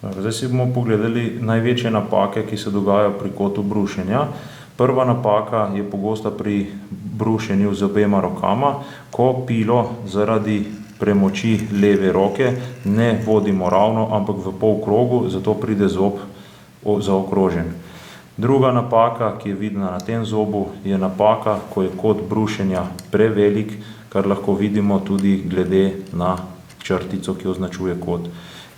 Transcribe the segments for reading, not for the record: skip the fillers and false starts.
Zdaj si bomo pogledali največje napake, ki se dogajajo pri kotu brušenja. Prva napaka je pogosta pri brušenju z obema rokama, ko pilo zaradi premoči leve roke ne vodimo ravno, ampak v polkrogu, zato pride zob zaokrožen. Druga napaka, ki je vidna na tem zobu, je napaka, ko je kot brušenja prevelik, kar lahko vidimo tudi glede na črtico, ki označuje kot.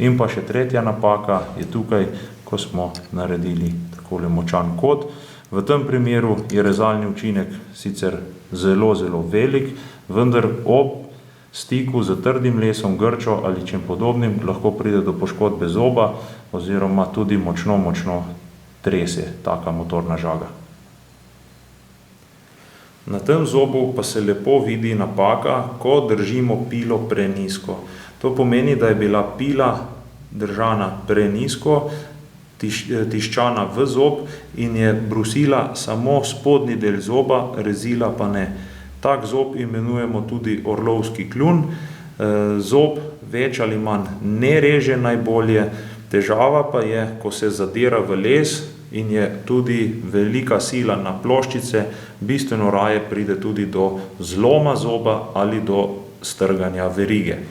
In pa še tretja napaka je tukaj, ko smo naredili takole močan kot. V tem primeru je rezalni učinek sicer zelo, zelo velik, vendar ob stiku z trdim lesom, grčo ali čem podobnim lahko pride do poškodbe zoba oziroma tudi močno, močno trese taka motorna žaga. Na tem zobu pa se lepo vidi napaka, ko držimo pilo prenizko. To pomeni, da je bila pila držana prenizko, tiščana v zob in je brusila samo spodnji del zoba, rezila pa ne. Tak zob imenujemo tudi orlovski kljun. Zob več ali manj ne reže najbolje, težava pa je, ko se zadira v les in je tudi velika sila na ploščice, bistveno raje pride tudi do zloma zoba ali do strganja verige.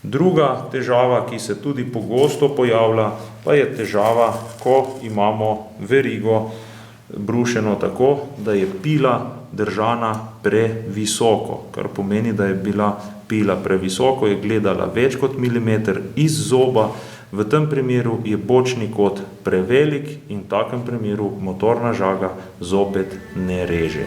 Druga težava, ki se tudi pogosto pojavlja, pa je težava, ko imamo verigo brušeno tako, da je pila držana previsoko, kar pomeni, da je bila pila previsoko, je gledala več kot milimeter iz zoba. V tem primeru je bočni kot prevelik in v takem primeru motorna žaga zopet ne reže.